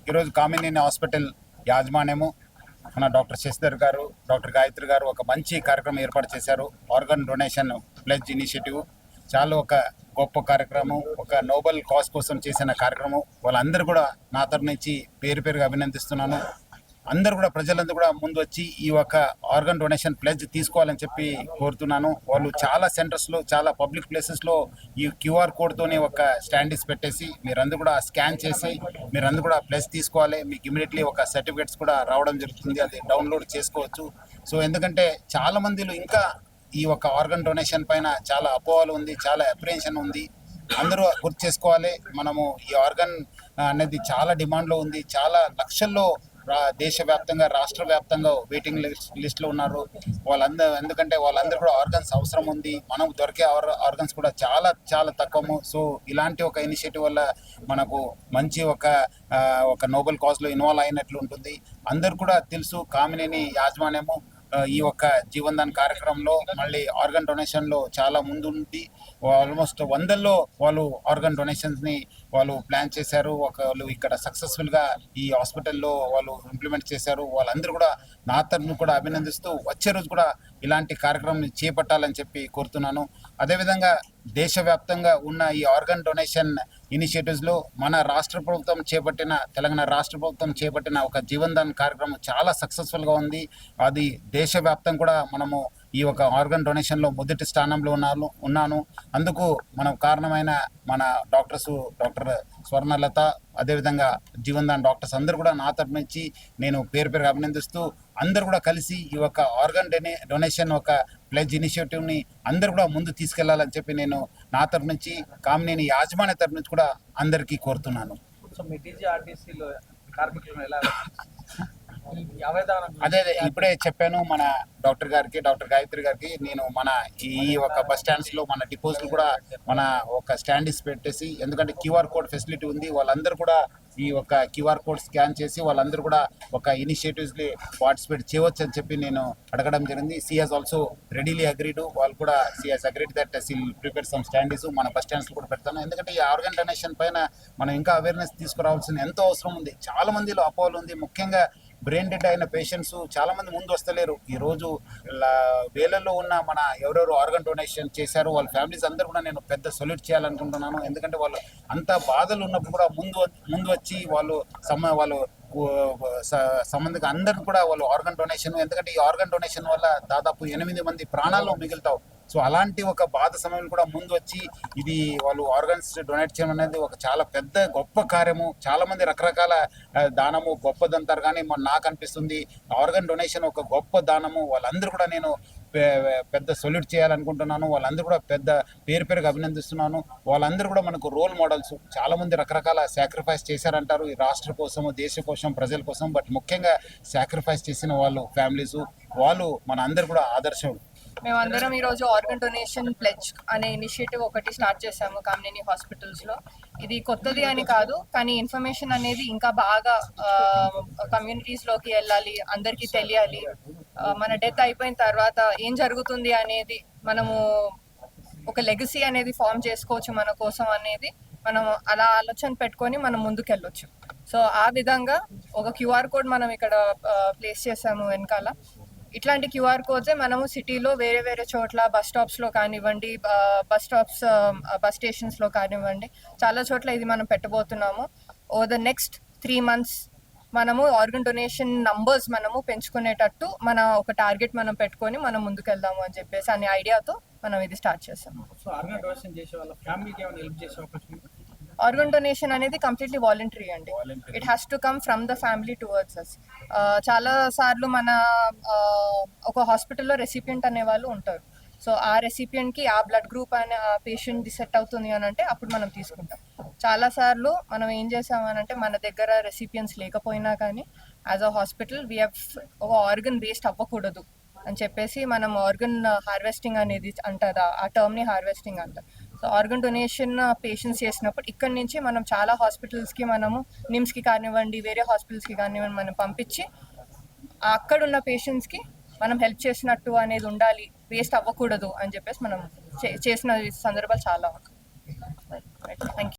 ఈరోజు కామినేని హాస్పిటల్ యాజమాన్యము మన డాక్టర్ శశిధర్ గారు, డాక్టర్ గాయత్రి గారు ఒక మంచి కార్యక్రమం ఏర్పాటు చేశారు. ఆర్గన్ డొనేషన్ ప్లెడ్జ్ ఇనిషియేటివ్ చాలా ఒక గొప్ప కార్యక్రమం, ఒక నోబెల్ కాజ్ కోసం చేసిన కార్యక్రమం. వాళ్ళందరూ కూడా నా తరఫు నుంచి పేరు పేరుగా అభినందిస్తున్నాను. అందరూ కూడా ప్రజలందరూ కూడా ముందు వచ్చి ఈ ఒక ఆర్గన్ డొనేషన్ ప్లెడ్జ్ తీసుకోవాలని చెప్పి కోరుతున్నాను. వాళ్ళు చాలా సెంటర్స్లో, చాలా పబ్లిక్ ప్లేసెస్లో ఈ క్యూఆర్ కోడ్తోనే ఒక స్టాండీస్ పెట్టేసి మీరందరూ కూడా స్కాన్ చేసి మీరందరూ కూడా ప్లెడ్జ్ తీసుకోవాలి. మీకు ఇమీడియట్లీ ఒక సర్టిఫికేట్స్ కూడా రావడం జరుగుతుంది, అది డౌన్లోడ్ చేసుకోవచ్చు. సో ఎందుకంటే చాలా మందిలో ఇంకా ఈ ఒక ఆర్గన్ డొనేషన్ పైన చాలా అపోహలు ఉంది, చాలా అప్రిహెన్షన్ ఉంది. అందరూ గుర్తు చేసుకోవాలి, మనము ఈ ఆర్గన్ అనేది చాలా డిమాండ్లో ఉంది. చాలా లక్షల్లో దేశవ్యాప్తంగా, రాష్ట్ర వ్యాప్తంగా వెయిటింగ్ లిస్ట్లో ఉన్నారు వాళ్ళందరూ. ఎందుకంటే వాళ్ళందరూ కూడా ఆర్గన్స్ అవసరం ఉంది. మనం దొరికే ఆర్గన్స్ కూడా చాలా చాలా తక్కువ. సో ఇలాంటి ఒక ఇనిషియేటివ్ వల్ల మనకు మంచి ఒక నోబెల్ కాజ్లో ఇన్వాల్వ్ అయినట్లు ఉంటుంది. అందరు కూడా తెలుసు, కామినేని యాజమాన్యము ఈ యొక్క జీవన్దాన్ కార్యక్రమంలో మళ్ళీ ఆర్గన్ డొనేషన్లో చాలా ముందుంది. ఆల్మోస్ట్ 100లో వాళ్ళు ఆర్గన్ డొనేషన్స్ని వాళ్ళు ప్లాన్ చేశారు. వాళ్ళు ఇక్కడ సక్సెస్ఫుల్గా ఈ హాస్పిటల్లో వాళ్ళు ఇంప్లిమెంట్ చేశారు. వాళ్ళందరూ కూడా నా తరఫున కూడా అభినందిస్తూ వచ్చే రోజు కూడా ఇలాంటి కార్యక్రమం చేపట్టాలని చెప్పి కోరుతున్నాను. అదేవిధంగా దేశవ్యాప్తంగా ఉన్న ఈ ఆర్గన్ డొనేషన్ ఇనిషియేటివ్స్లో మన రాష్ట్ర ప్రభుత్వం చేపట్టిన, తెలంగాణ రాష్ట్ర ప్రభుత్వం చేపట్టిన ఒక జీవన్దాన్ కార్యక్రమం చాలా సక్సెస్ఫుల్గా ఉంది. అది దేశవ్యాప్తంగా కూడా మనము ఈ ఒక ఆర్గన్ డొనేషన్లో మొదటి స్థానంలో ఉన్నాను. అందుకు మనం కారణమైన మన డాక్టర్ స్వర్ణలత, అదేవిధంగా జీవన్దాన్ డాక్టర్స్ అందరూ కూడా నా తరపు నుంచి నేను పేరు పేరుగా అభినందిస్తూ అందరూ కూడా కలిసి ఈ ఒక ఆర్గన్ డొనేషన్ ఒక ప్లెడ్జ్ ఇనిషియేటివ్ని అందరూ కూడా ముందు తీసుకెళ్లాలని చెప్పి నేను నా తరపు నుంచి, కామినేని యాజమాన్య తరపు నుంచి కూడా అందరికీ కోరుతున్నాను. సో మీ టీజీఆర్టీసీలో కార్మికులను ఎలా అదే ఇప్పుడే చెప్పాను మన డాక్టర్ గారికి, డాక్టర్ గాయత్రి గారికి. నేను మన ఈ ఒక బస్ స్టాండ్స్లో మన డిపోస్లు కూడా మన ఒక స్టాండీస్ పెట్టేసి, ఎందుకంటే క్యూఆర్ కోడ్ ఫెసిలిటీ ఉంది, వాళ్ళందరూ కూడా ఈ ఒక క్యూఆర్ కోడ్ స్కాన్ చేసి వాళ్ళందరూ కూడా ఒక ఇనిషియేటివ్స్ని పార్టిసిపేట్ చేయవచ్చు అని చెప్పి నేను అడగడం జరిగింది. She has also readily agreed. వాళ్ళు కూడా she has agreed that she'll prepare some standees మన బస్ స్టాండ్స్లో కూడా పెడతాను. ఎందుకంటే ఈ ఆర్గన్ డొనేషన్ పైన మనం ఇంకా అవేర్నెస్ తీసుకురావాల్సిన ఎంతో అవసరం ఉంది. చాలా మందిలో అపోహలు ఉంది. ముఖ్యంగా బ్రెయిన్ డెడ్ అయిన పేషెంట్స్ చాలా మంది ముందు వస్తలేరు. ఈరోజు వేలల్లో ఉన్న మన ఎవరెవరు ఆర్గన్ డొనేషన్ చేశారు వాళ్ళ ఫ్యామిలీస్ అందరూ కూడా నేను పెద్ద సొల్యూట్ చేయాలనుకుంటున్నాను. ఎందుకంటే వాళ్ళు అంత బాధలు ఉన్నప్పుడు కూడా ముందు వచ్చి వాళ్ళు సంబంధిక అందరిని కూడా వాళ్ళు ఆర్గన్ డొనేషన్, ఎందుకంటే ఈ ఆర్గన్ డొనేషన్ వల్ల దాదాపు 8 మంది ప్రాణాలు మిగులుతావు. సో అలాంటి ఒక బాధ సమయంలో కూడా ముందు వచ్చి ఇది వాళ్ళు ఆర్గన్స్ డొనేట్ చేయడం అనేది ఒక చాలా పెద్ద గొప్ప కార్యము. చాలా మంది రకరకాల దానము గొప్పదంటారు, కానీ నాకు అనిపిస్తుంది ఆర్గన్ డొనేషన్ ఒక గొప్ప దానము. వాళ్ళందరూ కూడా నేను పెద్ద సొల్యూట్ చేయాలనుకుంటున్నాను. వాళ్ళందరూ కూడా పెద్ద పేరుగా అభినందిస్తున్నాను. వాళ్ళందరూ కూడా మనకు రోల్ మోడల్స్. చాలా మంది రకరకాల సాక్రిఫైస్ చేశారంటారు ఈ రాష్ట్ర కోసము, దేశం కోసం, ప్రజల కోసం. బట్ ముఖ్యంగా సాక్రిఫైస్ చేసిన వాళ్ళు ఫ్యామిలీస్, వాళ్ళు మన అందరు కూడా ఆదర్శం. మేమందరం ఈరోజు ఆర్గన్ డొనేషన్ ప్లెడ్జ్ అనే ఇనిషియేటివ్ ఒకటి స్టార్ట్ చేశాము కామినేని హాస్పిటల్స్లో. ఇది కొత్తది అని కాదు, కానీ ఇన్ఫర్మేషన్ అనేది ఇంకా బాగా కమ్యూనిటీస్లోకి వెళ్ళాలి, అందరికీ తెలియాలి. మన డెత్ అయిపోయిన తర్వాత ఏం జరుగుతుంది అనేది మనము ఒక లెగసీ అనేది ఫామ్ చేసుకోవచ్చు మన కోసం అనేది మనం అలా ఆలోచన పెట్టుకొని మనం ముందుకెళ్ళొచ్చు. సో ఆ విధంగా ఒక క్యూఆర్ కోడ్ మనం ఇక్కడ ప్లేస్ చేసాము వెనకాల. ఇట్లాంటి క్యూఆర్ కోడ్సే మనము సిటీలో వేరే చోట్ల బస్ స్టాప్స్లో కానివ్వండి, బస్ స్టేషన్స్లో కానివ్వండి, చాలా చోట్ల ఇది మనం పెట్టబోతున్నాము. ఓవర్ ద నెక్స్ట్ 3 months మనము ఆర్గన్ డొనేషన్ నంబర్స్ మనము పెంచుకునేటట్టు మన ఒక టార్గెట్ మనం పెట్టుకొని మనం ముందుకెళ్దాము అని చెప్పేసి అనే ఐడియాతో మనం ఇది స్టార్ట్ చేసాము. ఆర్గన్ డొనేషన్ అనేది కంప్లీట్లీ వాలంటరీ అండి. It has to come from the family towards us. చాలా సార్లు మన ఒక హాస్పిటల్లో రెసిపియంట్ అనే వాళ్ళు ఉంటారు. సో ఆ రెసిపియంట్కి ఆ బ్లడ్ గ్రూప్ అనే ఆ పేషెంట్ సెట్ అవుతుంది అని అంటే అప్పుడు మనం తీసుకుంటాం. చాలాసార్లు మనం ఏం చేసామనంటే మన దగ్గర రెసిపియన్స్ లేకపోయినా కానీ as a hospital we have ఒక ఆర్గన్ వేస్ట్ అవ్వకూడదు అని చెప్పేసి మనం ఆర్గన్ హార్వెస్టింగ్ అనేది అంటారు, ఆ టర్మ్ని హార్వెస్టింగ్ అంటారు. సో ఆర్గన్ డొనేషన్ పేషెంట్స్ చేసినప్పుడు ఇక్కడ నుంచి మనం చాలా హాస్పిటల్స్కి మనము నిమ్స్కి కానివ్వండి, వేరే హాస్పిటల్స్కి కానివ్వండి మనం పంపించి అక్కడున్న పేషెంట్స్కి మనం హెల్ప్ చేసినట్టు అనేది ఉండాలి, వేస్ట్ అవ్వకూడదు అని చెప్పేసి మనం చేసిన సందర్భాలు చాలా. Thank you.